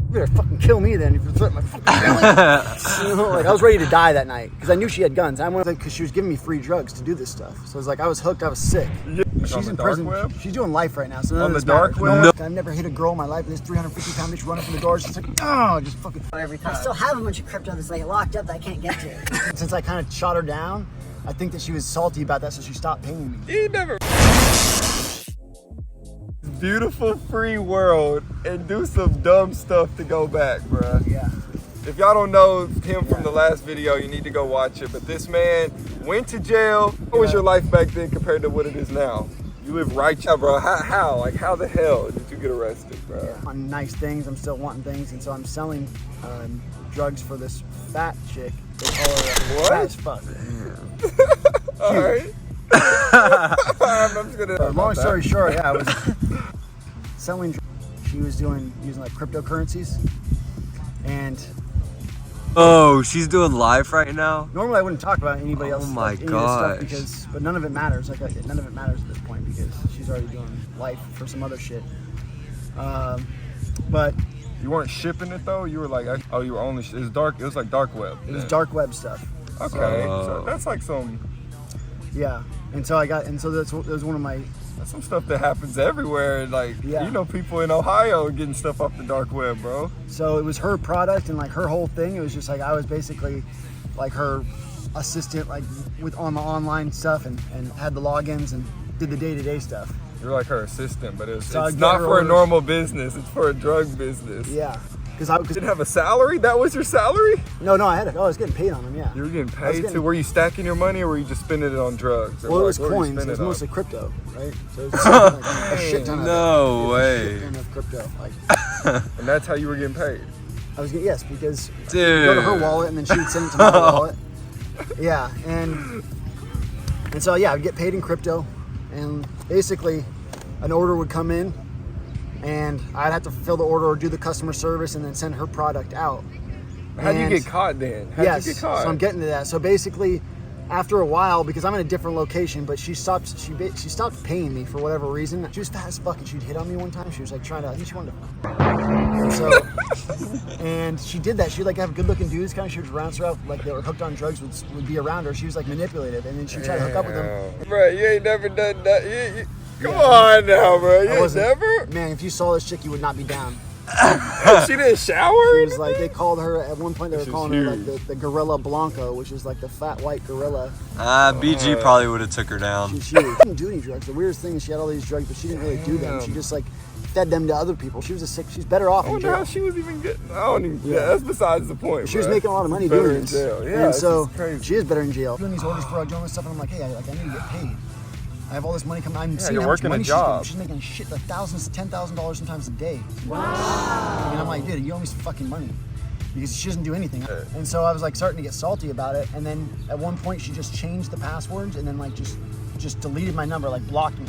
You better fucking kill me then if you're threatening my fucking family. You know, like I was ready to die that night because I knew she had guns. I went because she was giving me free drugs to do this stuff. So it was like I was hooked. I was sick. She's in prison. Web? She's doing life right now. So on the dark web. No. I've never hit a girl in my life. This 350-pound bitch running from the doors. It's like just fucking every time. I still have a bunch of crypto that's like locked up that I can't get to. Since I kind of shot her down, I think that she was salty about that, so she stopped paying me. You never. Beautiful free world and do some dumb stuff to go back, bruh. Yeah. If y'all don't know him from the last video, you need to go watch it. But this man went to jail. What was your life back then compared to what it is now? You live right now, bro. How? Like, how the hell did you get arrested, bro? Yeah. On nice things, I'm still wanting things, and so I'm selling drugs for this fat chick. They call her What? fat as fuck. All right. I'm just gonna. Long story short, yeah, I was selling. She was using like cryptocurrencies, and oh, she's doing live right now. normally I wouldn't talk about anybody else. Oh my like, any of this stuff gosh. because, but none of it matters. Like none of it matters at this point because she's already doing life for some other shit. But You weren't shipping it though. You were like, oh, you were only. It was dark. It was like dark web. it was dark web stuff. Okay, so that's like some. Yeah, and so that was one of my. That's some stuff that happens everywhere. Like, Yeah. you know, people in Ohio getting stuff off the dark web, bro. So it was her product and like her whole thing. It was just like I was basically like her assistant, like with on the online stuff and had the logins and did the day-to-day stuff. You're like her assistant, but it's So I'd not get her for a orders. normal business. It's for a drug business. Yeah, because I Didn't have a salary? That was your salary? no, I had it. Oh, I was getting paid on them. Yeah. You were getting I was paid getting- to? Were you stacking your money or were you just spending it on drugs? Or Well, it was what were you coins. It spending was on? mostly crypto, right? So it was like a shit ton of No it. way. A shit ton of crypto. Like And that's how you were getting paid. I was getting, yes, because Dude. go to her wallet and then she would send it to my wallet. Yeah, and so yeah, I'd get paid in crypto, and basically, an order would come in, and I'd have to fulfill the order or do the customer service, and then send her product out. How'd you And- get caught then? How'd Yes, you get caught? so I'm getting to that. So basically, after a while, because I'm in a different location, but she stopped paying me for whatever reason. She was fat as fuck, and she'd hit on me one time. She was like trying to, I think she wanted to. And so, and she did that. She'd like have good-looking dudes, kind of. She would rounce her out, like they were hooked on drugs, would be around her. She was like manipulative, and then she'd try to hook up with them. Bro, you ain't never done that. Come on now, bro. You I ain't wasn't- never? Man, if you saw this chick, you would not be down. She didn't shower? She was like, they called her at one point. They were This is calling her like huge. the Gorilla Blanco, which is like the fat white gorilla. BG probably would have took her down. She didn't do any drugs. The weirdest thing is she had all these drugs, but she didn't really do them. She just like fed them to other people. She was she's better off I in wonder how jail. she was even getting. I don't even. Yeah, that's besides the point. She was bruh. making a lot of money Better doing in this. jail. Yeah, and this so is crazy. she is better in jail. Doing these orders for our and stuff, and I'm like, hey, I need to get paid. I have all this money coming. I'm seeing you're how much working a money job. she's making shit like thousands, $10,000 sometimes a day. Wow. And I'm like, dude, you owe me some fucking money. Because she doesn't do anything. And so I was like starting to get salty about it. And then at one point she just changed the passwords and then like just deleted my number, like blocked me.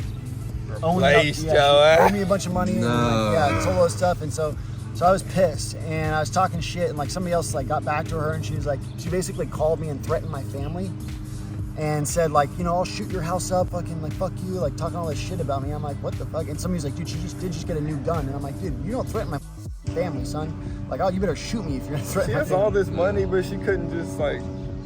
Replaced Yeah, your owed me a bunch of money. And like, yeah, told all this stuff. And so I was pissed and I was talking shit and like somebody else like got back to her and she was like, she basically called me and threatened my family. And said like, you know, I'll shoot your house up, fucking like fuck you, like talking all this shit about me. I'm like, what the fuck? And somebody's like, dude, she did just get a new gun. And I'm like, dude, you don't threaten my family, son. Like, oh, you better shoot me if you're gonna threaten She my has family. all this money, but she couldn't just like.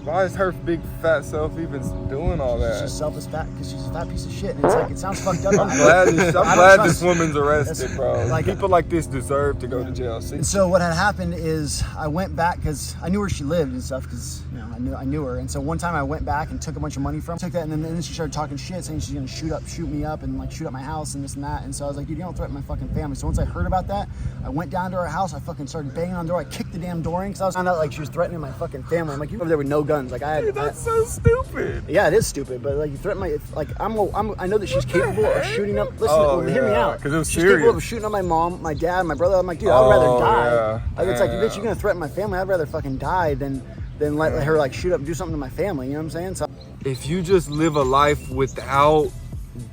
Why is her big fat self even doing all She's that? just self fat because she's a fat piece of shit. And it's like, it sounds fucked up. I'm glad I don't this trust- woman's arrested, That's- bro. like- People like this deserve to go to jail. See? And so what had happened is I went back because I knew where she lived and stuff because you know I knew her. And so one time I went back and took a bunch of money from her, took that, and then she started talking shit, saying she's gonna shoot me up and like shoot up my house and this and that. And so I was like, dude, you don't threaten my fucking family. So once I heard about that, I went down to her house. I fucking started banging on the door. I kicked the damn door in because I was found out like she was threatening my fucking family. I'm like, you over there with no guns? Like Dude, that's so stupid. yeah, it is stupid, but like you threaten my like I know that she's capable of shooting up. Listen, Oh, hear me yeah, out. 'cause it was she's capable serious. of shooting up my mom, my dad, my brother. I'm like, dude, I'd rather Oh, die. yeah. Like it's like, Yeah. bitch, you're gonna threaten my family. I'd rather fucking die than let her like shoot up and do something to my family. You know what I'm saying? So If you just live a life without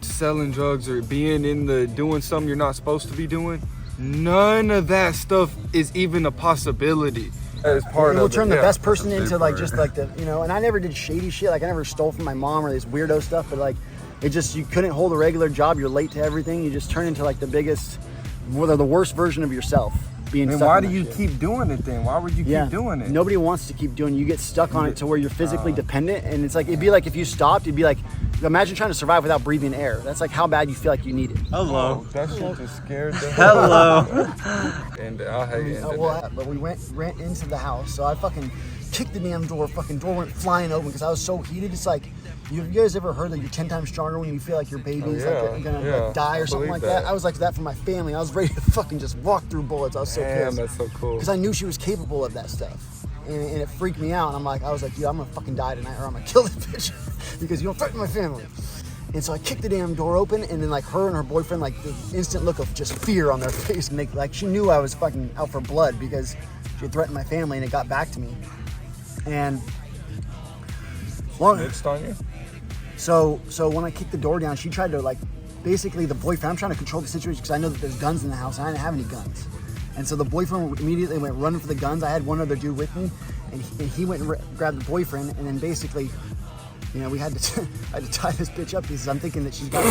selling drugs or being doing something you're not supposed to be doing, none of that stuff is even a possibility. As part we'll of turn it, the yeah. best person That's a into big like part. just like the and I never did shady shit. Like I never stole from my mom or this weirdo stuff. But like it just you couldn't hold a regular job. You're late to everything. You just turn into like the biggest, the worst version of yourself. being Then stuck why on do that you shit. keep doing it then? Why would you keep doing it? Nobody wants to keep doing it. You get stuck on it to where you're physically dependent, and it's like it'd be like if you stopped, it'd be like imagine trying to survive without breathing air. That's like how bad you feel like you need it. Hello. That shit just scared the Hello. And I hate it. But we ran into the house, so I fucking kicked the damn door. Fucking door went flying open because I was so heated. It's like, you guys ever heard that you're 10 times stronger when you feel like your baby's like gonna like, die or something like that? I was like that for my family. I was ready to fucking just walk through bullets. I was so pissed. That's so cool. Because I knew she was capable of that stuff. And it freaked me out. And I was like, dude, I'm gonna fucking die tonight or I'm gonna kill this bitch because you don't threaten my family. And so I kicked the damn door open, and then like her and her boyfriend, like the instant look of just fear on their face, and like she knew I was fucking out for blood because she had threatened my family, and it got back to me. And Snitched on you? so when I kicked the door down, she tried to like, basically the boyfriend. I'm trying to control the situation because I know that there's guns in the house, and I didn't have any guns. And so the boyfriend immediately went running for the guns. I had one other dude with me, and he went and grabbed the boyfriend, and then basically, you know, we had to I had to tie this bitch up because I'm thinking that she's got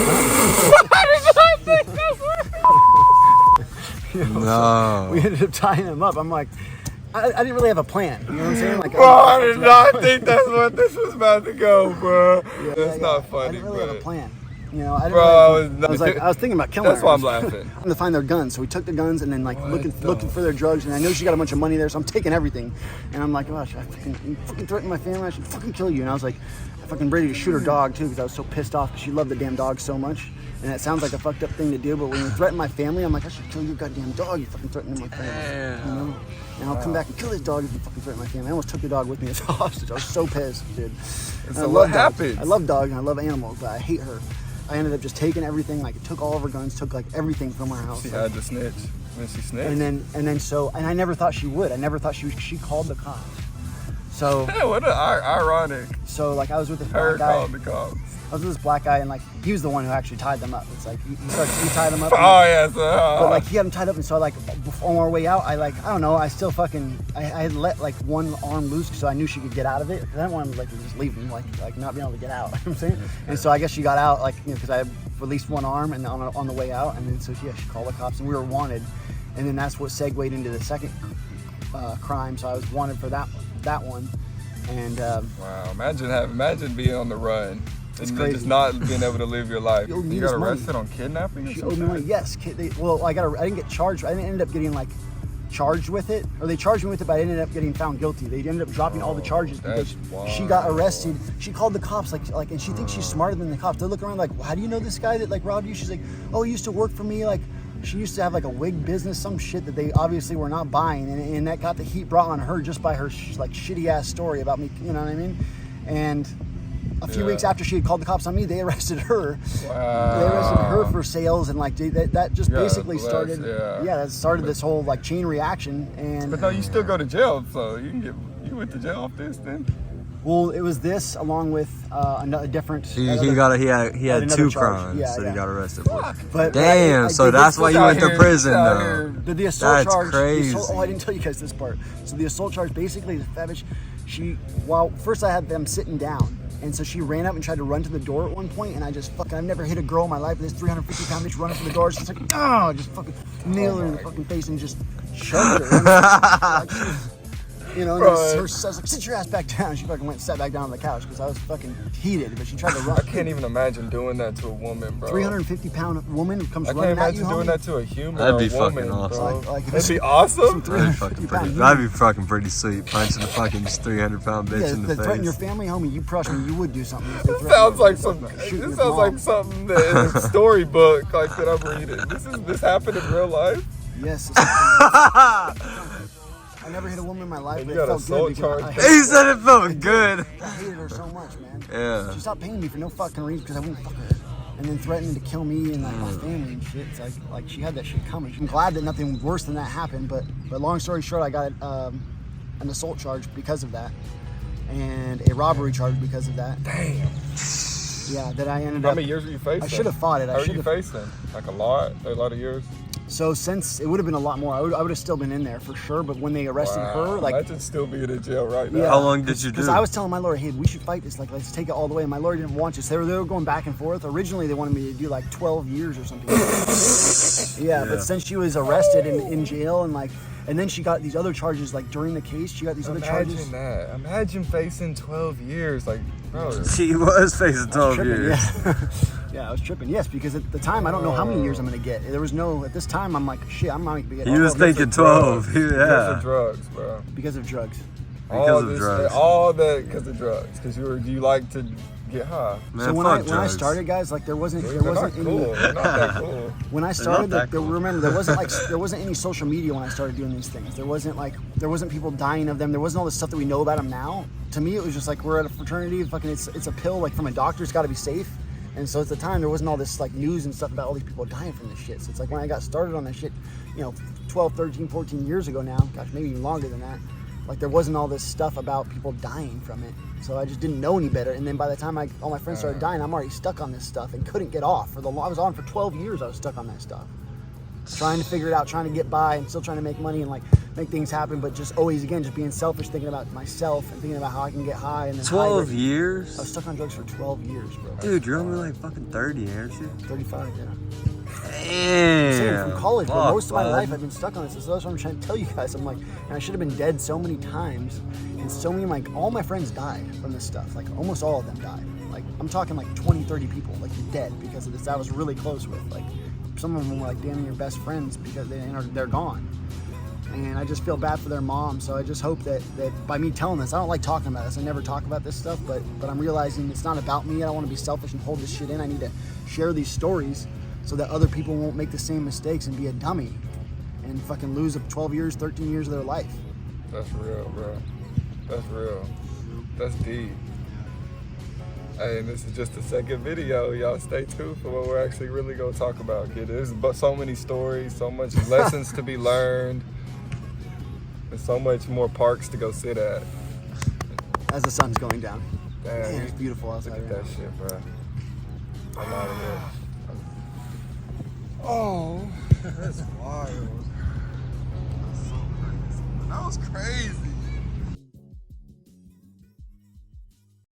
No. we ended up tying him up. I'm like, I didn't really have a plan. You know what I'm saying? Like, Bro, I did not think that's what this was about to go, bro. That's not funny, I didn't really have a but plan. You know, I didn't. Bro, really, I was thinking about killing that's her. why I'm laughing. To find their guns, so we took the guns and then like looking for their drugs, and I know she got a bunch of money there, so I'm taking everything. And I'm like, oh, should I fucking threaten my family? I should fucking kill you. And I was like, fucking ready to shoot her dog too because I was so pissed off because she loved the damn dog so much. And that sounds like a fucked up thing to do, but when you threaten my family, I'm like, I should kill your goddamn dog. You fucking threatening my family. You know? And I'll come back and kill this dog if you fucking threaten my family. I almost took the dog with me as a hostage. I was so pissed, dude. And so what happened? Dogs. I love dogs and I love animals, but I hate her. I ended up just taking everything, like it took all of her guns, took like everything from her house. She had to snitch. And she snitched. And I never thought she would. I never thought she called the cops. So Hey, what an ironic. so like I was with this Her black guy. called the cops. I was with this black guy and like he was the one who actually tied them up. It's like he tied them up. Oh yeah, so, But like he had them tied up, and so like on our way out, I don't know, I still fucking I had let like one arm loose so I knew she could get out of it. I didn't want to like just leave him like not being able to get out. You know what I'm saying? And so I guess she got out like because I had released one arm and on the way out, and then so yeah, she called the cops and we were wanted, and then that's what segued into the second crime. So I was wanted for that one, and wow, imagine being on the run. It's And crazy. just not being able to live your life. She owed me You this got money. arrested on kidnapping or she owed me something? money. Yes, I didn't get charged. I didn't end up getting like charged with it, or they charged me with it, but I ended up getting found guilty. They ended up dropping all the charges because that's she got wild. arrested. She called the cops like, and she thinks she's smarter than the cops. They're looking around like, how do you know this guy that like robbed you? She's like, oh, he used to work for me. Like, she used to have like a wig business, some shit that they obviously were not buying, and that got the heat brought on her just by her like shitty ass story about me. You know what I mean? And a few weeks after she had called the cops on me, they arrested her. Wow. They arrested her for sales, and like that just God basically bless, started. yeah. That started this whole like chain reaction. And But no, you still go to jail, so you went to jail off this then. well, it was this along with a different. He another- had another two charge. crimes Yeah, that yeah. he got arrested for. But Damn, I so did that's this- why you out went to here- prison out though. here. The assault That's charge. crazy. I didn't tell you guys this part. So the assault charge, basically, the fat bitch. Well, first I had them sitting down, and so she ran up and tried to run to the door at one point, and I've never hit a girl in my life. This 350-pound bitch running for the door. She's like, oh, just fucking nailed her in the fucking face and just shoved her. Like, she was, you know, and Bro. I was like, sit your ass back down. She fucking went and sat back down on the couch because I was fucking heated, but she tried to run. I can't even imagine doing that to a woman, bro. 350-pound woman comes I can't running at you, imagine doing homie. that to a human That'd or be a fucking woman, awesome. bro. Like, That'd be awesome. That'd be fucking pretty sweet. Punching a fucking 300-pound bitch Yeah, in if they the threaten your face. family, homie, you trust me, you would do something. If they This threaten sounds you. like some. Shooting This your sounds like mom. something that in a storybook like that I'm reading. This happened in real life. Yes. It's I never hit a woman in my life, And but you it got felt good assault because charge. He said it felt good. I hated her so much, man. Yeah. She stopped paying me for no fucking reason because I wouldn't fuck her. And then threatening to kill me and like my family and shit. It's like she had that shit coming. I'm glad that nothing worse than that happened, but long story short, I got an assault charge because of that, and a robbery charge because of that. Damn. Yeah, that I ended How up. many years were you facing? I should have fought it. How I are should you have. facing? Like a lot of years. So since it would have been a lot more, I would have still been in there for sure. But when they arrested her, like, imagine still being in jail right now. Yeah. How long did you do? because I was telling my lawyer, hey, we should fight this. Like, let's take it all the way. And my lawyer didn't want to. So they were going back and forth. Originally, they wanted me to do like 12 years or something. Yeah, but since she was arrested in jail and like, and then she got these other charges like during the case. She got these other charges. Imagine that. Imagine facing 12 years. Like, bro. She was facing 12 Tripping, years. Yeah. Yeah, I was tripping. Yes, because at the time I don't know how many years I'm gonna get. There was no at this time. I'm like, shit, I'm not gonna get. He was thinking 12. Because Yeah. of drugs, bro. because of drugs. All of this, drugs. all that because of drugs. Because you like to get high. Man, So when fuck I drugs. started, guys, like there wasn't They're not any. cool. They're not that cool. When I started, that cool. remember there wasn't any social media when I started doing these things. There wasn't people dying of them. There wasn't all the stuff that we know about them now. To me, it was just like we're at a fraternity. Fucking, it's a pill like from a doctor. It's got to be safe. And so at the time, there wasn't all this like news and stuff about all these people dying from this shit. So it's like when I got started on this shit, 12, 13, 14 years ago now, gosh, maybe even longer than that. Like there wasn't all this stuff about people dying from it. So I just didn't know any better. And then by the time all my friends started dying, I'm already stuck on this stuff and couldn't get off. I was on for 12 years. I was stuck on that stuff. Trying to figure it out, trying to get by and still trying to make money and like make things happen, but just always, again, just being selfish, thinking about myself and thinking about how I can get high. And then 12 I years? was stuck on drugs for 12 years, bro. Dude, you're only like fucking 30, aren't you? 35, yeah. Damn. Same from college, but Fuck, most of my bud. life I've been stuck on this. So that's what I'm trying to tell you guys. I'm like, and I should have been dead so many times, and so many, like, all my friends died from this stuff. Like, almost all of them died. Like, I'm talking like 20, 30 people, like, dead because of this. I was really close with. Like, some of them were like damn near best friends because they're gone. And I just feel bad for their mom. So I just hope that by me telling this, I don't like talking about this. I never talk about this stuff, but I'm realizing it's not about me. I don't want to be selfish and hold this shit in. I need to share these stories so that other people won't make the same mistakes and be a dummy and fucking lose 12 years, 13 years of their life. That's real, bro. That's real. That's deep. Hey, and this is just the second video. Y'all stay tuned for what we're actually really gonna talk about, kid. There's so many stories, so much lessons to be learned, and so much more parks to go sit at. As the sun's going down. Damn, Man, it's beautiful outside. Look at right that now. shit, bro. I'm out of here. Oh, that's wild. That was crazy.